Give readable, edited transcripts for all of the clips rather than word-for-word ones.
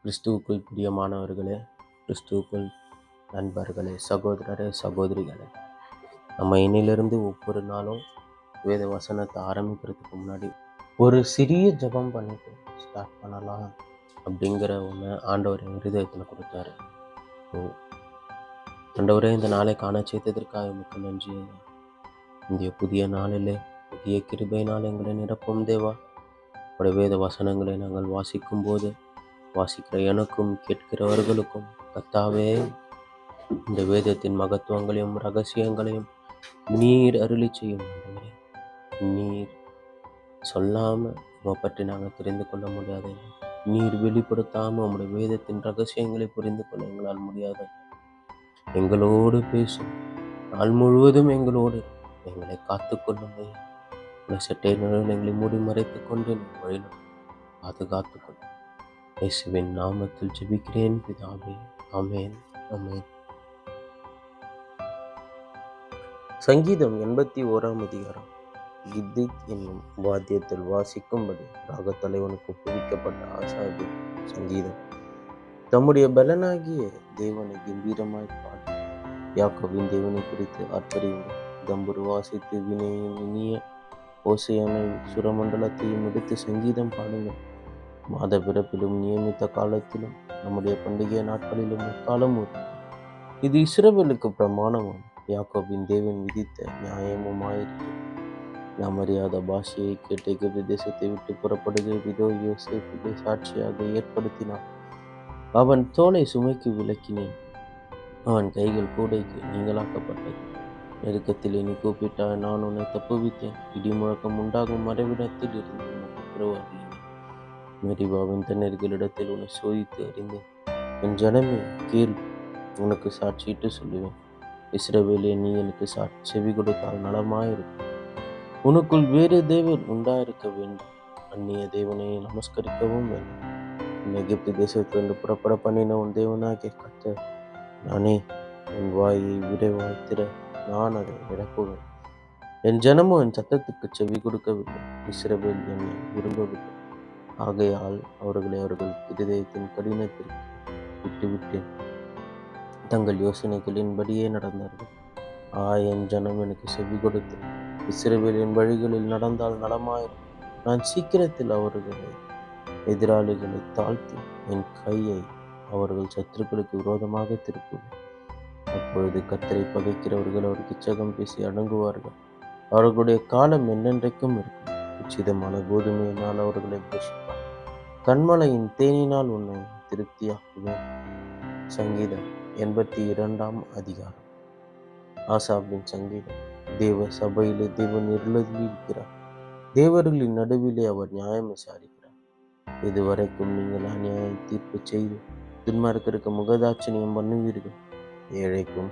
கிறிஸ்துவுக்குள் பிரியமானவர்களே, கிறிஸ்துவுக்குள் நண்பர்களே, சகோதரரே, சகோதரிகளே, நம்ம இன்னிலிருந்து ஒவ்வொரு நாளும் வேத வசனத்தை ஆரம்பிக்கிறதுக்கு முன்னாடி ஒரு சிறிய ஜெபம் பண்ணிட்டு ஸ்டார்ட் பண்ணலாம் அப்படிங்கிற ஒன்று ஆண்டவர் என் இருதயத்தில் கொடுத்தாரு. ஆண்டவரே, இந்த நாளை காண செய்ததற்காக மிக்க நன்றி. இந்த புதிய நாளிலே புதிய கிருபையினால் எங்களை நிரப்பும் தேவா. உடைய வேத வசனங்களை நாங்கள் வாசிக்கும் போது வாசிக்கிற எனக்கும் கேட்கிறவர்களுக்கும் கர்த்தாவே, இந்த வேதத்தின் மகத்துவங்களையும் ரகசியங்களையும் நீர் அருளி செய்யும். நீர் சொல்லாம உம்மை பற்றி நாங்கள் தெரிந்து கொள்ள முடியாது. நீர் வெளிப்படுத்தாம உம்முடைய வேதத்தின் ரகசியங்களை புரிந்து கொள்ள எங்களால் முடியாது. எங்களோடு பேசும் நாள் முழுவதும் எங்களோடு எங்களை காத்துக்கொள்ளுங்கள். சட்டை நிழல் எங்களை மூடி மறைத்துக் கொண்டு வழியில் பாதுகாத்துக் கொள்ளும். இயேசுவின் நாமத்தில் ஜெபிக்கிறேன் பிதாவே, ஆமென், ஆமென். சங்கீதம் 81 அதிகாரம். கித்தித் என்னும் வாத்தியத்தில் வாசிக்கும்படி ராகத்தலைவனுக்கு ஒப்புவிக்கப்பட்ட ஆசாபின் சங்கீதம். தம்முடைய பலனாகிய தேவனை கம்பீரமாய் பாடி யாக்கோபின் தேவனை குறித்து ஆர்ப்பரியுங்கள். தம்புரு வாசித்து வினையும் இனிய ஓசையான சுரமண்டலத்தையும் எடுத்து சங்கீதம் பாடுங்கள். மாத பிறப்பிலும் நியமித்த காலத்திலும் நம்முடைய பண்டிகை நாட்களிலும் எக்காலமும் இது இஸ்ரவேலுக்கு பிரமாணமும் யாக்கோபின் தேவன் விதித்த நியாயமுமாயிருக்கிறது. நாம் அறியாத பாஷையை கேட்டு எகிப்து தேசத்தை விட்டு புறப்படுகிற விதோ யோசேப்பிலே சாட்சியாக ஏற்படுத்தினான். அவன் தோலை சுமைக்கு விலக்கினேன், அவன் கைகள் கூடைக்கு நீங்களாக்கப்பட்டது. நெருக்கத்தில் நீ கூப்பிட்டாய், நான் உன்னை தப்புவித்தேன். இடி முழக்கம் உண்டாகும் மறைவிடத்தில் இருந்து உனக்கு பிறவார்கள். மெரிபாவின் தண்ணீர்களிடத்தில் உன்னை சோதித்து அறிந்தேன். என் ஜனமே கேள், உனக்கு சாட்சியிட்டு சொல்லுவேன். இஸ்ரவேலே, நீ எனக்கு செவி கொடுத்தால் நலமாயிருக்கும். உனக்குள் வேறு தேவன் உண்டாயிருக்க வேண்டும். அந்நிய தேவனை நமஸ்கரிக்கவும் வேண்டும். எகிப்து தேசத்திலிருந்து புறப்பட பண்ணின உன் தேவனாகிய கர்த்தர் நானே. என் வாயை விரைவாய் திற, நான் அதை நிரப்புவேன். என் ஜனமும் என் சத்தத்துக்கு செவி கொடுக்கவில்லை. இஸ்ரவேல் என்னை விரும்பவில்லை. ஆகையால் அவர்களை அவர்கள் இருதயத்தின் கடினத்திற்கு விட்டுவிட்டேன். தங்கள் யோசனைகளின்படியே நடந்தார்கள். என் ஜனம் எனக்கு செவி கொடுத்து இஸ்ரவேலின் வழிகளில் நடந்தால் நலமாயிரும். நான் சீக்கிரத்தில் எதிராளிகளை தாழ்த்தி என் கையை அவர்கள் சத்துருக்களுக்கு விரோதமாக திருப்புவேன். அப்பொழுது கர்த்தரை பகைக்கிறவர்கள் அவருக்கு இச்சகம் பேசி அடங்குவார்கள். அவர்களுடைய காலம் என்னென்றைக்கும் இருக்கும். உச்சிதமான கோதுமையினால் அவர்களை போஷிப்பார். கண்மலையின் தேனினால் உன்னை திருப்தியாக்குவேன். சங்கீதம் 82 அதிகாரம். ஆசாபின் சங்கீதம். தேவ சபையிலே தேவன் இருக்கிறார். தேவர்களின் நடுவிலே அவர் நியாயம் விசாரிக்கிறார். இதுவரைக்கும் நீங்கள் அநியாய தீர்ப்பு செய்து துன்மார்க்கருக்கு முகதாட்சணியம் பண்ணுவீர்கள். ஏழைக்கும்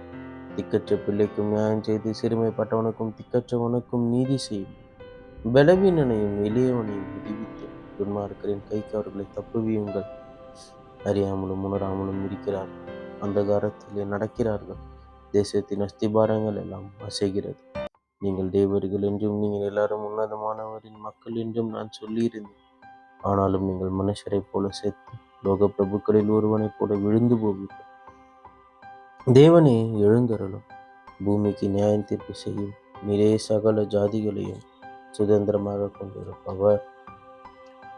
திக்கற்ற பிள்ளைக்கும் நியாயம் செய்து சிறுமைப்பட்டவனுக்கும் திக்கற்றவனுக்கும் நீதி செய்யும். பலவீனனையும் எளியவனையும் விடுவித்து துன்மார்க்கரின் கைக்கு அவர்களை தப்புவியுங்கள். அறியாமலும் உணராமலும் இருக்கிறார்கள். அந்தகாரத்திலே நடக்கிறார்கள். தேசத்தின் அஸ்திபாரங்கள் எல்லாம் அசைகிறது. நீங்கள் தேவர்கள் என்றும் நீங்கள் எல்லாரும் உன்னதமானவரின் மக்கள் என்றும் நான் சொல்லியிருந்தேன். ஆனாலும் நீங்கள் மனுஷரைப் போல செத்து லோக பிரபுக்களில் ஒருவனைப் போல விழுந்து போவீர்கள். தேவனே, எழுந்தருளும். பூமிக்கு நியாயம் தீர்ப்பு செய்யும். நிறைய சகல ஜாதிகளையும் சுதந்திரமாக கொண்டிருப்பவர்.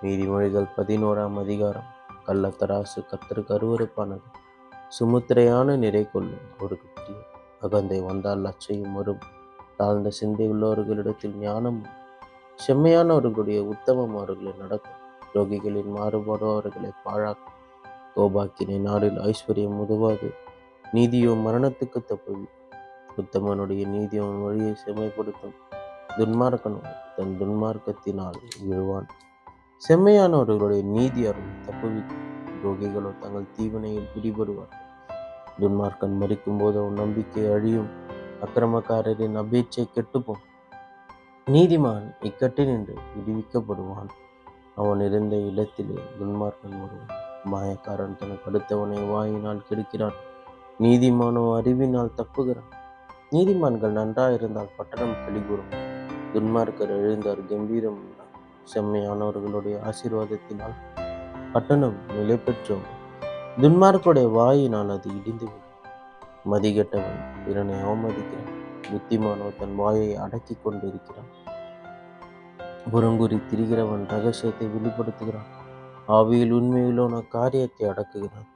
நீதிமொழிகள் 11 அதிகாரம். கள்ளத்தராசு கர்த்தருக்கு அருவருப்பானது. சுமுத்திரையான நிறை கொள்ளும் ஒரு பிரியம். அகந்தை வந்தால் லட்சையும் வரும். தாழ்ந்த சிந்தை உள்ளவர்களிடத்தில் ஞானம். செம்மையானவர்களுடைய உத்தமம் அவர்களை நடக்கும். ரோகிகளின் மாறுபாடு அவர்களை பாழாக்கும். கோபாக்கினை நாளில் ஐஸ்வர்யம் உதவாது. நீதியோ மரணத்துக்கு தப்புவி. உத்தமனுடைய நீதி அவன் வழியை செம்மைப்படுத்தும். துன்மார்க்கனோ தன் துன்மார்க்கத்தினால் விழுவான். செம்மையானவர்களுடைய நீதி அவர்களை தப்புவிக்கும். துரோகிகளோ தங்கள் தீவினையில் பிடிபடுவார்கள். துன்மார்க்கன் மறிக்கும் போது அவன் நம்பிக்கை அழியும். அக்கிரமக்காரரின் அபேட்சை கெட்டுப்போம். நீதிமான் இக்கட்டினின்று விடுவிக்கப்படுவான். அவன் இருந்த இடத்திலே துன்மார்க்கன் வருவான். மாயக்காரன் தனக்கு அடுத்தவனை வாயினால் கெடுக்கிறான். நீதிமானோ அறிவினால் தப்புகிறான். நீதிமான்கள் நன்றாயிருந்தால் பட்டணம் கலிகூரும். துன்மார்க்கர் எழுந்தார் கம்பீரம். செம்மையானவர்களுடைய ஆசீர்வாதத்தினால் பட்டணம் நிலை பெற்றோம். துன்மார்க்குடைய வாயினால் அது இடிந்துவிடும். மதிகெட்டவன் பிறனை அவமதிக்கிறான். புத்திமானோ தன் வாயை அடக்கி கொண்டிருக்கிறான். புறங்குறி திரிகிறவன் ரகசியத்தை வெளிப்படுத்துகிறான். ஆவியில் உண்மையுள்ளவன காரியத்தை அடக்குகிறான்.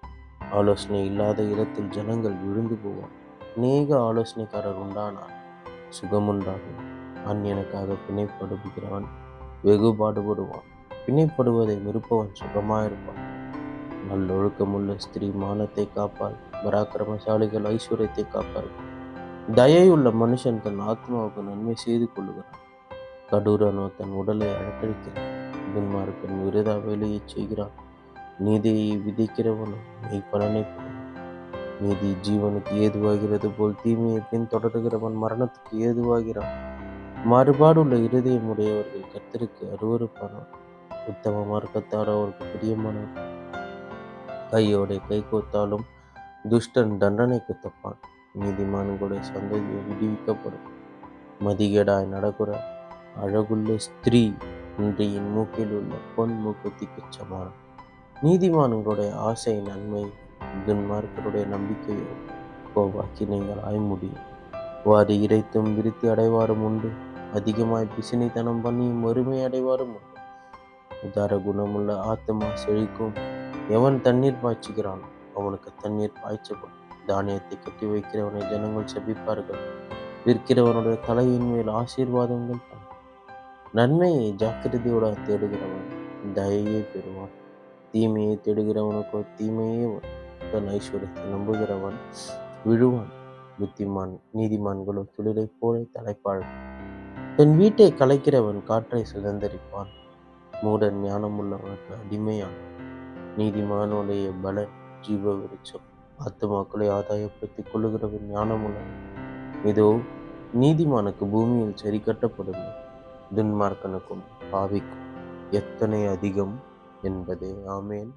ஆலோசனை இல்லாத இடத்தில் ஜனங்கள் விழுந்து போவார். அநேக ஆலோசனைக்காரர் உண்டானார், சுகமுண்டாகும். அந்நியனுக்காக பிணைப்படுகிறவன் வெகு பாடுபடுவான். பிணைப்படுவதை வெறுப்பவன் சுகமாயிருப்பான். நல்லொழுக்கமுள்ள ஸ்திரீ மானத்தை காப்பாள். பராக்கிரமசாலிகள் ஐஸ்வர்யத்தை காப்பார்கள். தயையுள்ள மனுஷன் தன் ஆத்மாவுக்கு நன்மை செய்து கொள்ளுகிறான். கடூரனோ தன் உடலை அழக்கழிக்கிறான். துன்மார்க்கன் விருதா வேலையை செய்கிறான். நீதியை விதைக்கிறவனும் மெய்ப்பலனை பெறுவான். நீதி ஜீவனுக்கு ஏதுவாகிறது போல் தீமையை பின் தொடர்கிறவன் மரணத்துக்கு ஏதுவாகிறான். மாறுபாடுள்ள இருதயம் உடையவர்கள் கர்த்தருக்கு அருவருப்பானவர். உத்தம மார்க்கத்தார் அவருக்கு பிரியமானவர். கையோட கை கோத்தாலும் துஷ்டன் தண்டனைக்கு தப்பான். நீதிமான்களுடைய சந்ததியை விடுவிக்கப்படும். மதிகேடாய் நடக்கிற அழகுள்ள ஸ்திரீ இன்றையின் மூக்கில் உள்ள பொன் மூக்குத்திக்கு சமானம். நீதிமான்களுடைய ஆசை நன்மை, துன்மார்க்கருடைய நம்பிக்கையோ கோவாக்கினைகளாய் முடியும். வாரி இறைத்தும் விருத்தி அடைவாரும் உண்டு. அதிகமாய் பிசினித்தனம் பண்ணியும் வறுமை அடைவாரும் உண்டு. உதார குணமுள்ள ஆத்மா செழிக்கும். எவன் தண்ணீர் பாய்ச்சுகிறானோ அவனுக்கு தண்ணீர் பாய்ச்சப்படும். தானியத்தை கட்டி வைக்கிறவனை ஜனங்கள் சபிப்பார்கள். விற்கிறவனுடைய தலையின் மேல் ஆசீர்வாதங்கள் தரும். நன்மையை ஜாக்கிரதையோட தேடுகிறவன் தயையை பெறுவான். தீமையை தேடுகிறவனுக்கோ தீமையே வரும். தன் ஐஸ்வர்யத்தை நம்புகிறவன் விழுவான். நீதிமான்களோ துளிரை போல தலைப்பாழ்கள். தன் வீட்டை கலைக்கிறவன் காற்றை சுதந்தரிப்பான். மூடன் ஞானமுள்ளவனுக்கு அடிமையான். நீதிமானுடைய பலன் ஜீவ விருட்சம். ஆத்துமாக்களை ஆதாயப்படுத்திக் கொள்ளுகிறவன் ஞானமுள்ளவன். இதோ நீதிமானுக்கு பூமியில் சரி கட்டப்படுமே, துன்மார்க்கனுக்கும் பாவிக்கும் எத்தனை அதிகம் என்பதே. ஆமேன்.